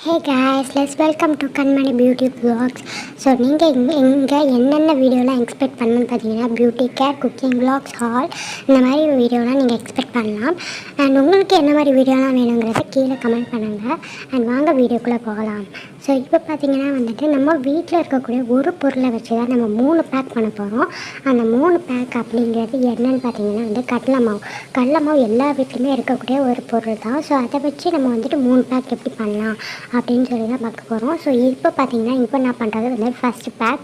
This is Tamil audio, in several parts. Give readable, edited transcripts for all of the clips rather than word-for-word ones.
Hey guys, let's welcome to Kanmani Beauty Vlogs. So நீங்கள் இங்கே என்னென்ன வீடியோலாம் எக்ஸ்பெக்ட் பண்ணணும்னு பார்த்தீங்கன்னா beauty care, cooking vlogs, hall இந்த மாதிரி வீடியோலாம் நீங்கள் எக்ஸ்பெக்ட் பண்ணலாம். அண்ட் உங்களுக்கு என்ன மாதிரி வீடியோலாம் வேணுங்கிறத கீழே கமெண்ட் பண்ணுங்கள். அண்ட் வாங்க வீடியோக்குள்ளே போகலாம். ஸோ இப்போ பார்த்தீங்கன்னா வந்துட்டு நம்ம வீட்டில் இருக்கக்கூடிய ஒரு பொருளை வச்சு தான் நம்ம 3 பேக் பண்ண போகிறோம். அந்த 3 பேக் அப்படிங்கிறது என்னென்னு பார்த்தீங்கன்னா வந்து கடலை மாவு எல்லா வீட்லையுமே இருக்கக்கூடிய ஒரு பொருள் தான். ஸோ அதை வச்சு நம்ம வந்துட்டு 3 பேக் எப்படி பண்ணலாம் அப்படின்னு சொல்லி தான் பார்க்க போகிறோம். ஸோ இப்போ பார்த்தீங்கன்னா இப்போ நான் பண்ணுறது வந்து ஃபஸ்ட்டு பேக்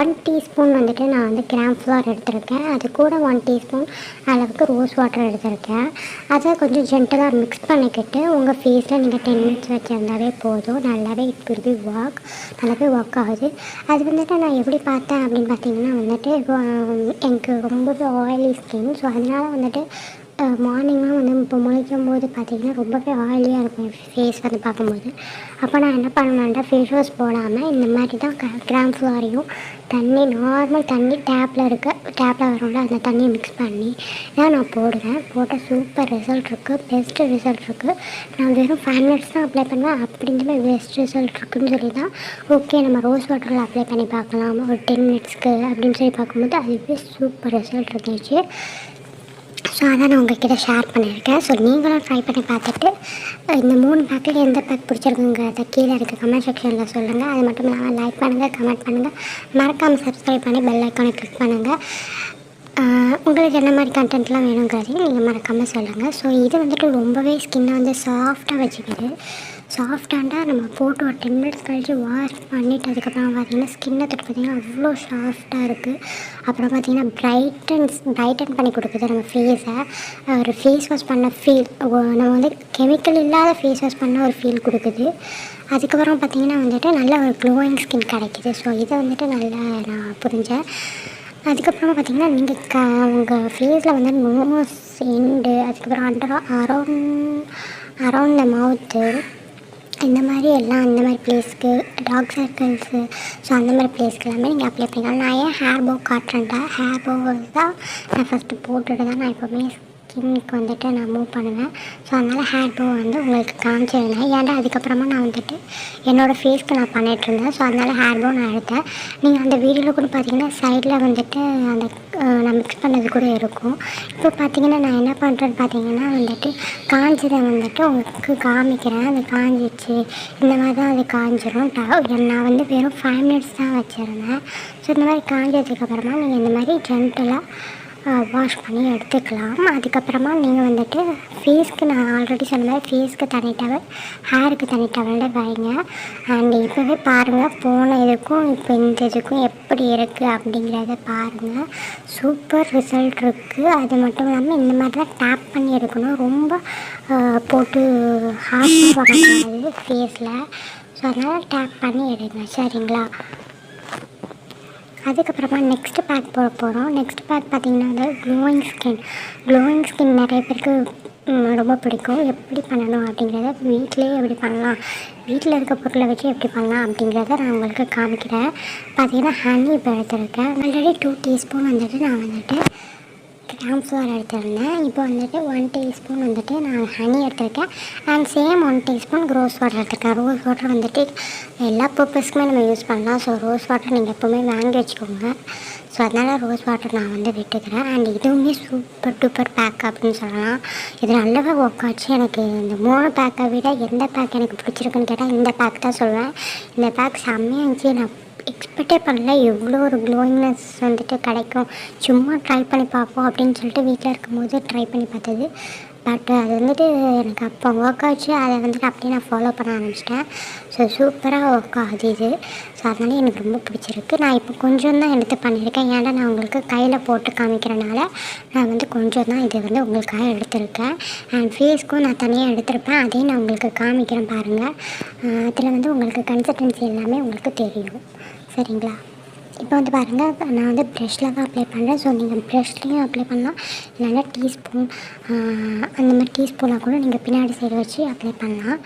1 டீஸ்பூன் வந்துட்டு நான் வந்து கிராம் ஃப்ளவர் எடுத்திருக்கேன். அது கூட 1 டீஸ்பூன் அளவுக்கு ரோஸ் வாட்டர் எடுத்திருக்கேன். அதை கொஞ்சம் ஜென்டலாக மிக்ஸ் பண்ணிக்கிட்டு உங்கள் ஃபேஸில் நீங்கள் 10 மினிட்ஸ் வச்சுருந்தாவே போதும். நல்லாவே நல்லாவே ஒர்க் ஆகுது. அது வந்துட்டு நான் எப்படி பார்த்தேன் அப்படின்னு பார்த்தீங்கன்னா வந்துட்டு எனக்கு ரொம்பவே ஆயிலி ஸ்கின். ஸோ அதனால் வந்துட்டு மார்னிங்லாம் வந்து இப்போ முளைக்கும் போது பார்த்திங்கன்னா ரொம்பவே ஆயிலியாக இருக்கும் ஃபேஸ் வந்து பார்க்கும்போது. அப்போ நான் என்ன பண்ணுவேன்டா ஃபேஸ் வாஷ் போடாமல் இந்த மாதிரி தான் கிராம் ஃப்ளவரையும் நார்மல் தண்ணி டேப்பில் வரும்ல அந்த தண்ணியை மிக்ஸ் பண்ணி தான் நான் போட்டால் சூப்பர் ரிசல்ட் இருக்குது, பெஸ்ட்டு ரிசல்ட் இருக்குது. நான் வெறும் 5 மினிட்ஸ் தான் அப்ளை பண்ணுவேன். அப்படிங்கிற பெஸ்ட் ரிசல்ட் இருக்குதுன்னு சொல்லி தான் ஓகே நம்ம ரோஸ் வாட்டரில் அப்ளை பண்ணி பார்க்கலாம் ஒரு 10 மினிட்ஸ்க்கு அப்படின்னு சொல்லி பார்க்கும்போது அதுவே சூப்பர் ரிசல்ட் இருந்துச்சு. ஸோ அதான் நான் உங்கள்கிட்ட ஷேர் பண்ணியிருக்கேன். ஸோ நீங்களும் ட்ரை பண்ணி பார்த்துட்டு இந்த 3 பேக்கில் எந்த பேக் பிடிச்சிருக்குங்கிறத கீழே இருக்க கமெண்ட் செக்ஷனில் சொல்லுங்கள். அது மட்டும் இல்லாமல் லைக் பண்ணுங்கள், கமெண்ட் பண்ணுங்கள், மறக்காமல் சப்ஸ்கிரைப் பண்ணி பெல் ஐக்கானை கிளிக் பண்ணுங்கள். உங்களுக்கு என்ன மாதிரி கண்டென்ட்லாம் வேணுங்கிறதையும் நீங்கள் மறக்காமல் சொல்லுங்கள். ஸோ இது வந்துட்டு ரொம்பவே ஸ்கின்னை வந்து சாஃப்டாக வச்சுக்கிது. சாஃப்டாண்டா நம்ம போட்டு ஒரு 10 மினிட்ஸ் கழித்து வாஷ் பண்ணிவிட்டு அதுக்கப்புறம் பார்த்திங்கன்னா ஸ்கின்னை தொட்டு பார்த்திங்கன்னா அவ்வளோ சாஃப்டாக இருக்குது. அப்புறம் பார்த்திங்கன்னா பிரைட்டன் பண்ணி கொடுக்குது நம்ம ஃபேஸை. ஒரு ஃபேஸ் வாஷ் பண்ண ஃபீல், நம்ம வந்து கெமிக்கல் இல்லாத ஃபேஸ் வாஷ் பண்ண ஒரு ஃபீல் கொடுக்குது. அதுக்கப்புறம் பார்த்திங்கன்னா வந்துட்டு நல்ல ஒரு க்ளோயிங் ஸ்கின் கிடைக்கிது. ஸோ இதை வந்துட்டு நல்லா நான் புரிஞ்சேன். அதுக்கப்புறமா பார்த்திங்கன்னா நீங்கள் உங்கள் ஃபேஸில் வந்து நோஸ் எண்டு, அதுக்கப்புறம் அரௌண்ட் த மவுத்து, இந்த மாதிரி எல்லாம் அந்த மாதிரி பிளேஸ்க்கு, டார்க் சர்க்கிள்ஸு, ஸோ அந்த மாதிரி பிளேஸ்க்கு எல்லாமே நீங்கள் அப்ளை பண்ணிக்கலாம். நான் ஏன் ஹேர் போ காட்டுறேன்டா, ஹேர் போ தான் நான் ஃபஸ்ட்டு போட்டுட்டு தான் நான் எப்போவுமே ஸ்கின்னுக்கு வந்துட்டு நான் மூவ் பண்ணுவேன். ஸோ அதனால் ஹேர் போ வந்து உங்களுக்கு காமிச்சிருந்தேன். ஏன்டா அதுக்கப்புறமா நான் வந்துட்டு என்னோடய ஃபேஸ்க்கு நான் பண்ணிகிட்ருந்தேன். ஸோ அதனால் ஹேர் போ நான் எடுத்தேன். நீங்கள் அந்த வீடியோவில் கூட பார்த்தீங்கன்னா சைடில் வந்துட்டு அந்த நான் மிக்ஸ் பண்ணது கூட இருக்கும். இப்போ பார்த்தீங்கன்னா நான் என்ன பண்ணுறேன்னு பார்த்தீங்கன்னா வந்துட்டு காஞ்சதை வந்துட்டு உங்களுக்கு காமிக்கிறேன். அது காஞ்சிச்சு இந்த மாதிரி தான் அது காஞ்சிரும். நான் வந்து வெறும் 5 மினிட்ஸ் தான் வச்சுருந்தேன். ஸோ இந்த மாதிரி காஞ்சதுக்கப்புறமா நீங்கள் இந்த மாதிரி ஜென்டலாக வாஷ் பண்ணி எடுத்துக்கலாம். அதுக்கப்புறமா நீங்கள் வந்துட்டு ஃபேஸ்க்கு நான் ஆல்ரெடி சொன்ன மாதிரி ஃபேஸ்க்கு தனி டவல், ஹேருக்கு தனி டவலில் வைங்க. அண்ட் இப்போவே பாருங்கள் போன இதுக்கும் இப்போ இந்த இதுக்கும் எப்படி இருக்குது அப்படிங்கிறத பாருங்கள். சூப்பர் ரிசல்ட் இருக்குது. அது மட்டும் இல்லாமல் இந்த மாதிரி தான் டேப் பண்ணி எடுக்கணும். ரொம்ப போட்டு ஹார்ட் பண்ணக்கூடாது ஃபேஸில். ஸோ அதனால் டேப் பண்ணி எடுங்க, சரிங்களா? அதுக்கப்புறமா நெக்ஸ்ட்டு பேக் போட போகிறோம். நெக்ஸ்ட் பேக் பார்த்திங்கன்னா வந்து க்ளோயிங் ஸ்கின் நிறைய பேருக்கு ரொம்ப பிடிக்கும். எப்படி பண்ணணும் அப்படிங்கிறத வீட்டிலே எப்படி பண்ணலாம், வீட்டில் இருக்க பொருளை வச்சு எப்படி பண்ணலாம் அப்படிங்கிறத நான் உங்களுக்கு காமிக்கிறேன். பார்த்திங்கன்னா ஹனி இப்போ எடுத்துருக்கேன். ஆல்ரெடி 2 டீஸ்பூன் வந்துட்டு நான் வந்துட்டு கிராம் ஃப்ளவர் எடுத்துருந்தேன். இப்போ வந்துட்டு 1 டீஸ்பூன் வந்துட்டு நான் ஹனி எடுத்திருக்கேன். And same 1 teaspoon rose water எடுத்திருக்கேன். ரோஸ் வாட்டர் வந்துட்டு எல்லா பர்பஸ்க்குமே நம்ம யூஸ் பண்ணலாம். ஸோ ரோஸ் வாட்டர் நீங்கள் எப்போவுமே வாங்கி வச்சுக்கோங்க. ஸோ அதனால் ரோஸ் வாட்டர் நான் வந்து விட்டுக்கிறேன். அண்ட் இதுவுமே சூப்பர் டூப்பர் பேக் அப்படின்னு சொல்லலாம். இது நல்லாவே ஒர்க் ஆச்சு. எனக்கு இந்த 3 பேக்கை விட எந்த பேக் எனக்கு பிடிச்சிருக்குன்னு கேட்டால் இந்த பேக் தான் சொல்லுவேன். இந்த பேக் செம்மையாக இருந்துச்சு. நான் எக்ஸ்பெக்டே பண்ணல எவ்வளோ ஒரு க்ளோயிங்னஸ் வந்துட்டு கிடைக்கும். சும்மா ட்ரை பண்ணி பார்ப்போம் அப்படின்னு சொல்லிட்டு வீட்டில் இருக்கும்போது ட்ரை பண்ணி பார்த்தது. பட் அது வந்துட்டு எனக்கு அப்போ ஒர்க் ஆச்சு. அதை வந்துட்டு அப்படியே நான் ஃபாலோ பண்ண ஆரம்பிச்சிட்டேன். ஸோ சூப்பராக ஒர்க் ஆகுது இது. ஸோ அதனால எனக்கு ரொம்ப பிடிச்சிருக்கு. நான் இப்போ கொஞ்சம் தான் எடுத்து பண்ணியிருக்கேன். ஏன்னா நான் உங்களுக்கு கையில் போட்டு காமிக்கிறனால நான் வந்து கொஞ்சம் தான் இது வந்து உங்களுக்காக எடுத்திருக்கேன். அண்ட் ஃபேஸ்க்கும் நான் தனியாக எடுத்திருப்பேன். அதையும் நான் உங்களுக்கு காமிக்கிறேன் பாருங்கள். அதில் வந்து உங்களுக்கு கன்சிஸ்டன்சி எல்லாமே உங்களுக்கு தெரியும், சரிங்களா? இப்போ வந்து பாருங்கள், நான் வந்து ப்ரெஷ்ஷில் தான் அப்ளை பண்ணுறேன். ஸோ நீங்கள் ப்ரெஷ்லேயும் அப்ளை பண்ணலாம், இல்லைன்னா டீஸ்பூன் அந்த மாதிரி டீஸ்பூனாக கூட நீங்கள் பின்னாடி சைடு வச்சு அப்ளை பண்ணலாம்.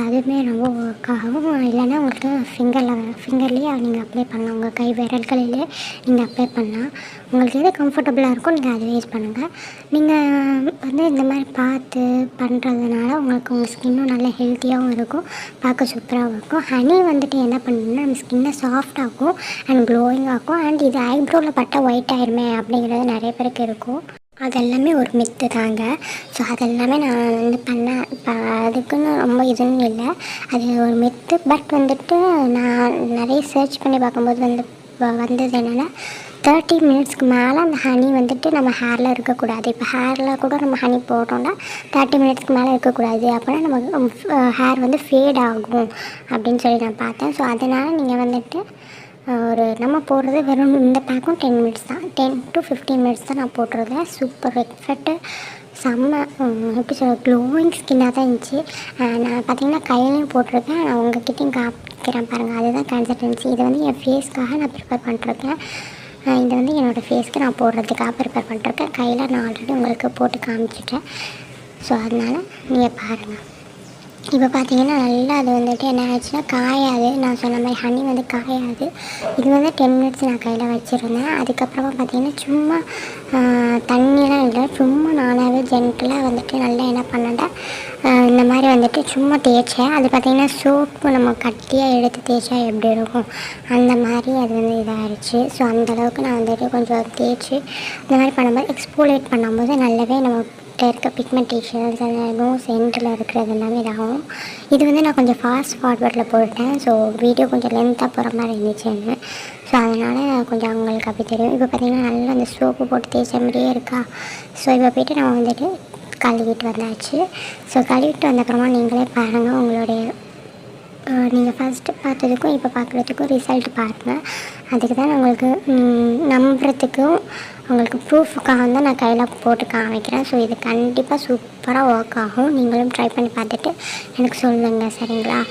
அதுவுமே ரொம்ப ஒர்க் ஆகும். இல்லைன்னா உங்களுக்கு ஃபிங்கர்லேயே நீங்கள் அப்ளை பண்ணலாம், உங்கள் கை விரல்களிலே நீங்கள் அப்ளை பண்ணலாம். உங்களுக்கு எது கம்ஃபர்டபுளாக இருக்கோ நீங்கள் அதை யூஸ் பண்ணுங்கள். நீங்கள் வந்து இந்த மாதிரி பார்த்து பண்ணுறதுனால உங்களுக்கு உங்கள் ஸ்கின்னும் நல்லா ஹெல்த்தியாகவும் இருக்கும், பார்க்க சூப்பராகவும் இருக்கும். ஹனி வந்துட்டு என்ன பண்ணுன்னா நம்ம ஸ்கின்னை சாஃப்டாகும் அண்ட் க்ளோயிங் ஆகும். அண்ட் இது ஐப்ரோவில் பட்டால் ஒயிட் ஆயிருமே அப்படிங்கிறது நிறைய பேருக்கு இருக்கும். அதெல்லாமே ஒரு மித்து தாங்க. ஸோ அதெல்லாமே நான் வந்து பண்ணேன். இப்போ அதுக்குன்னு ரொம்ப இதுன்னு இல்லை, அது ஒரு மித்து. பட் வந்துட்டு நான் நிறைய சர்ச் பண்ணி பார்க்கும்போது வந்தது என்னென்னா 30 மினிட்ஸ்க்கு மேலே அந்த ஹனி வந்துட்டு நம்ம ஹேரில் இருக்கக்கூடாது. இப்போ ஹேரில் கூட நம்ம ஹனி போட்டோம்னா 30 மினிட்ஸ்க்கு மேலே இருக்கக்கூடாது, அப்படின்னா நம்ம ஹேர் வந்து ஃபேட் ஆகும் அப்படின்னு சொல்லி நான் பார்த்தேன். ஸோ அதனால் நீங்கள் வந்துட்டு நம்ம போடுறது வெறும் இந்த பேக்கும் 10 மினிட்ஸ் தான், 10 to 15 மினிட்ஸ் தான் நான் போட்டுருந்தேன். சூப்பர் எஃபெக்ட்டு, செம்ம எப்படி சொல்ல க்ளோயிங் ஸ்கின்னாக தான் இருந்துச்சு. நான் பார்த்திங்கன்னா கையிலையும் போட்டிருக்கேன், நான் உங்கள்கிட்டையும் காமிக்கிறேன் பாருங்கள். அதுதான் கன்சிஸ்டன்சி. இது வந்து என் ஃபேஸ்க்காக நான் ப்ரிப்பேர் பண்ணிருக்கேன். இது வந்து என்னோடய ஃபேஸ்க்கு நான் போடுறதுக்காக ப்ரிப்பேர் பண்ணிருக்கேன். கையில் நான் ஆல்ரெடி உங்களுக்கு போட்டு காமிச்சிட்டேன். ஸோ அதனால் நீங்கள் பாருங்கள். இப்போ பார்த்தீங்கன்னா நல்லா அது வந்துட்டு என்ன ஆச்சுன்னா காயாது. நான் சொன்ன மாதிரி ஹனி வந்து காயாது. இது வந்து 10 மினிட்ஸ் நான் கையில் வச்சுருந்தேன். அதுக்கப்புறமா பார்த்தீங்கன்னா சும்மா தண்ணியெலாம் இல்லை, சும்மா நானாகவே ஜென்டிலாக வந்துட்டு நல்லா என்ன பண்ணேன், இந்த மாதிரி வந்துட்டு சும்மா தேய்ச்சேன். அது பார்த்திங்கன்னா சோப்பு நம்ம கட்டியாக எடுத்து தேய்ச்சா எப்படி இருக்கும் அந்த மாதிரி அது வந்து இதாகிடுச்சு. ஸோ அந்தளவுக்கு நான் வந்துட்டு கொஞ்சம் தேய்ச்சி இந்த மாதிரி பண்ணும்போது எக்ஸ்போலேட் பண்ணும்போது நல்லாவே நம்ம இருக்க பிக்மெண்டேஷன்ஸ் அந்த நோஸ் எண்டில் இருக்கிறது எல்லாமே இதாகும். இது வந்து நான் கொஞ்சம் ஃபாஸ்ட் ஃபார்வர்டில் போட்டேன். ஸோ வீடியோ கொஞ்சம் லென்த்தாக போகிற மாதிரி இருந்துச்சுன்னு. ஸோ அதனால் கொஞ்சம் அவங்களுக்கு அப்படி தெரியும். இப்போ பார்த்திங்கன்னா நல்லா அந்த சோப்பு போட்டு தேய்ச்ச மாதிரியே இருக்கா. ஸோ இப்போ போய்ட்டு நான் வந்துட்டு கழுவிட்டு வந்தாச்சு. ஸோ கழுவிட்டு வந்தப்புறமா நீங்களே பாருங்கள், உங்களுடைய நீங்கள் ஃபஸ்ட்டு பார்த்ததுக்கும் இப்போ பார்க்குறதுக்கும் ரிசல்ட் பாருங்கள். அதுக்கு தான் உங்களுக்கு நம்புறதுக்கும் உங்களுக்கு ப்ரூஃபுக்காக தான் நான் கையில் போட்டு காமிக்கிறேன். ஸோ இது கண்டிப்பாக சூப்பராக ஒர்க் ஆகும். நீங்களும் ட்ரை பண்ணி பார்த்துட்டு எனக்கு சொல்லுங்கள், சரிங்களா?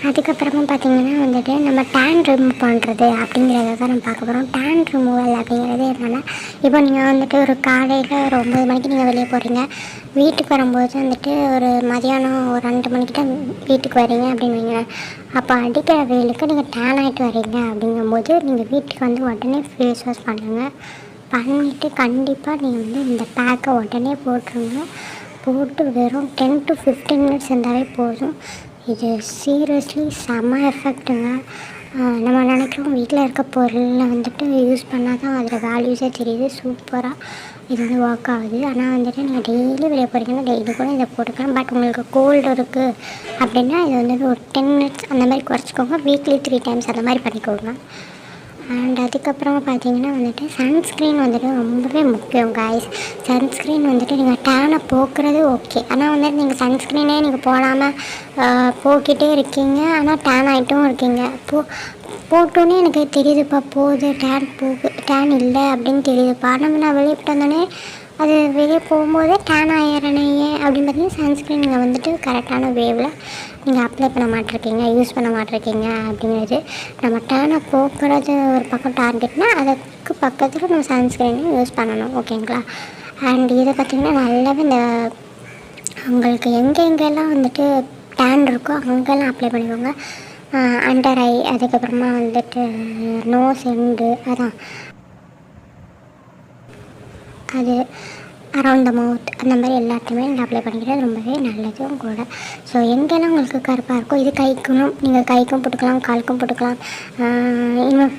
அதுக்கப்புறமா பார்த்திங்கன்னா வந்துட்டு நம்ம டேன் ரிமூவ் பண்ணுறது அப்படிங்கிறத தான் நம்ம பார்க்க போகிறோம். டேன் ரிமூவல் அப்படிங்கிறது என்னென்னா, இப்போ நீங்கள் வந்துட்டு ஒரு காலையில் ஒரு 9 மணிக்கு நீங்கள் வெளியே போகிறீங்க, வீட்டுக்கு வரும்போது வந்துட்டு ஒரு மதியானம் ஒரு 2 மணிக்கிட்ட வீட்டுக்கு வரீங்க அப்படின்னு வைங்களேன். அப்போ அடிக்கிற வெயிலுக்கு நீங்கள் டேன் ஆகிட்டு வரீங்க அப்படிங்கும்போது நீங்கள் வீட்டுக்கு வந்து உடனே ஃபேஸ் வாஷ் பண்ணிவிட்டு கண்டிப்பாக நீங்கள் வந்து இந்த பேக்கை உடனே போட்டுருங்க. போட்டு வெறும் 10 to 15 மினிட்ஸ் இருந்தாலே போதும். இது சீரியஸ்லி செம்ம எஃபெக்ட்டுங்க. நம்ம நினைக்கிறோம் வீட்டில் இருக்க பொருளில் வந்துட்டு யூஸ் பண்ணால் தான் அதில் வேல்யூஸே தெரியுது. சூப்பராக இது வந்து ஒர்க் ஆகுது. ஆனால் வந்துட்டு நீங்கள் டெய்லி வெளியே போகிறீங்கன்னா டெய்லி கூட இதை போட்டுக்கலாம். பட் உங்களுக்கு கோல்டு இருக்குது அப்படின்னா இது வந்துட்டு ஒரு 10 மினிட்ஸ் அந்த மாதிரி குறைச்சிக்கோங்க. வீக்லி 3 டைம்ஸ் அந்த மாதிரி பண்ணிக்கோங்க. அண்ட் அதுக்கப்புறமா பார்த்தீங்கன்னா வந்துட்டு சன்ஸ்க்ரீன் வந்துட்டு ரொம்பவே முக்கியம் காய்ஸ். சன்ஸ்க்ரீன் வந்துட்டு நீங்கள் டேனை போக்குறது ஓகே, ஆனால் வந்துட்டு நீங்கள் சன்ஸ்க்ரீனே நீங்கள் போடாமல் போக்கிட்டே இருக்கீங்க, ஆனால் டேன் ஆகிட்டும் இருக்கீங்க. போட்டோன்னே எனக்கு தெரியுதுப்பா போகுது, டேன் இல்லை அப்படின்னு தெரியுதுப்பா. நான் வெளியே போட்டு வந்தோடனே அது வெளியே போகும்போதே டேன் ஆயிரணையே அப்படின்னு பார்த்தீங்கன்னா சன்ஸ்க்ரீன் நீங்கள் வந்துட்டு கரெக்டான வேவில் நீங்கள் அப்ளை பண்ண மாட்டிருக்கீங்க, யூஸ் பண்ண மாட்டிருக்கீங்க அப்படிங்கிறது. நம்ம டேனை போக்குறது ஒரு பக்கம் டார்கெட்னால் அதுக்கு பக்கத்தில் நம்ம சன்ஸ்க்ரீனையும் யூஸ் பண்ணணும், ஓகேங்களா? அண்ட் இதை பார்த்திங்கன்னா நல்லாவே இந்த உங்களுக்கு எங்கெங்கெல்லாம் வந்துட்டு டேன் இருக்கோ அங்கெல்லாம் அப்ளை பண்ணிக்கோங்க. அண்டர் ஐ, அதுக்கப்புறமா வந்துட்டு நோஸ் எண்டு, அதான் அது அரவுண்ட் த மவுத், அந்த மாதிரி எல்லாத்தையுமே நீங்கள் அப்ளை பண்ணிக்கிறது ரொம்பவே நல்லதும் கூட. ஸோ எங்கெல்லாம் உங்களுக்கு கருப்பாக இருக்கோ இது நீங்கள் கைக்கும் போட்டுக்கலாம், காலுக்கும் போட்டுக்கலாம். இன்னும்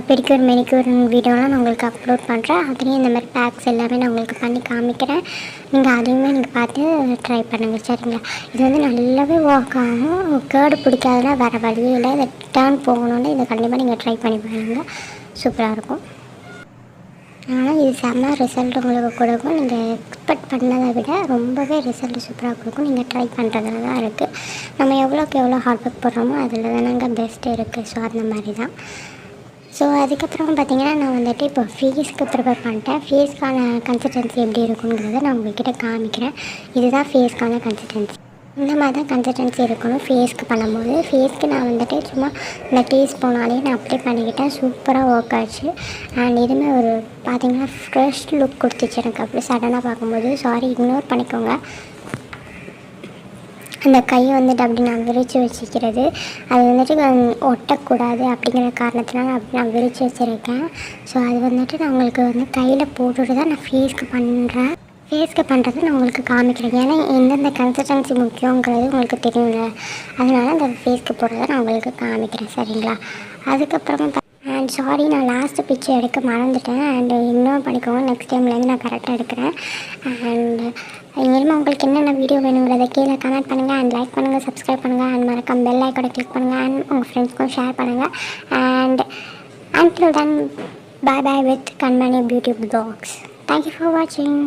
பெடிக்யூர் மெனிக்யூர் வீடியோலாம் நான் உங்களுக்கு அப்லோட் பண்ணுறேன். அதுலேயும் இந்த மாதிரி பேக்ஸ் எல்லாமே நான் உங்களுக்கு பண்ணி காமிக்கிறேன். நீங்கள் அதையுமே நீங்கள் பார்த்து ட்ரை பண்ணுங்கள், சரிங்களா? இது வந்து நல்லாவே ஒர்க் ஆகும். கேர்டு பிடிக்காதுன்னா வேறு வழியே இல்லை. இதை டேர்ன் போகணுன்னு இதை கண்டிப்பாக நீங்கள் ட்ரை பண்ணி பாருங்கள், சூப்பராக இருக்கும். ஆனால் இது செம்ம ரிசல்ட் உங்களுக்கு கொடுக்கும். நீங்கள் எக்ஸ்பெக்ட் பண்ணதை விட ரொம்பவே ரிசல்ட் சூப்பராக கொடுக்கும். நீங்கள் ட்ரை பண்ணுறதுல தான் இருக்குது. நம்ம எவ்வளோக்கு எவ்வளோ ஹார்ட் ஒர்க் போடுறோமோ அதில் தானங்க பெஸ்ட்டு இருக்குது. ஸோ அந்த மாதிரி தான். ஸோ அதுக்கப்புறம் பார்த்திங்கன்னா நான் வந்துட்டு இப்போ ஃபேஸ்க்கு ப்ரிப்பேர் பண்ணிட்டேன். ஃபேஸ்க்கான கன்சிஸ்டன்சி எப்படி இருக்குங்கிறத நான் உங்கள்கிட்ட காமிக்கிறேன். இதுதான் ஃபேஸ்க்கான கன்சிஸ்டன்சி. இந்த மாதிரி தான் கன்சிஸ்டன்சி இருக்கணும் ஃபேஸ்க்கு பண்ணும்போது. ஃபேஸ்க்கு நான் வந்துட்டு சும்மா இந்த டீ ஸ்பூனாலே நான் அப்ளை பண்ணிக்கிட்டேன். சூப்பராக ஒர்க் ஆச்சு. அண்ட் இதுவுமே ஒரு பார்த்திங்கன்னா ஃப்ரெஷ் லுக் கொடுத்துச்சு எனக்கு அப்படி சடனாக பார்க்கும்போது. சாரி, இக்னோர் பண்ணிக்கோங்க. அந்த கையை வந்துட்டு அப்படி நான் விரித்து வச்சுக்கிறது, அது வந்துட்டு ஒட்டக்கூடாது அப்படிங்கிற காரணத்தினால அப்படி நான் விரித்து வச்சுருக்கேன். ஸோ அது வந்துட்டு நான் உங்களுக்கு வந்து கையில் போட்டுட்டு தான் நான் ஃபேஸ்க்கு பண்ணுறேன். ஃபேஸ்க்கு பண்ணுறது நான் உங்களுக்கு காமிக்கிறேன். ஏன்னா எந்தெந்த கன்சிஸ்டன்சி முக்கியங்கிறது உங்களுக்கு தெரியுங்க. அதனால அந்த ஃபேஸ்க்கு போடுறத நான் உங்களுக்கு காமிக்கிறேன், சரிங்களா? அதுக்கப்புறமா அண்ட் சாரி, நான் லாஸ்ட்டு பிக்சர் எடுக்க மறந்துட்டேன். அண்டு இன்னும் பண்ணிக்கோங்க, நெக்ஸ்ட் டைம்லேருந்து நான் கரெக்டாக எடுக்கிறேன். அண்டு இனிமேல் உங்களுக்கு என்னென்ன வீடியோ வேணுங்கிறத கீழே கமெண்ட் பண்ணுங்கள். அண்ட் லைக் பண்ணுங்கள், சப்ஸ்கிரைப் பண்ணுங்கள். அண்ட் மறக்காம பெல் ஐக்கானை கிளிக் பண்ணுங்கள். அண்ட் உங்கள் ஃப்ரெண்ட்ஸ்க்கும் ஷேர் பண்ணுங்கள். And until then, bye bye with Kanmani Beauty Vlogs. Thank you for watching.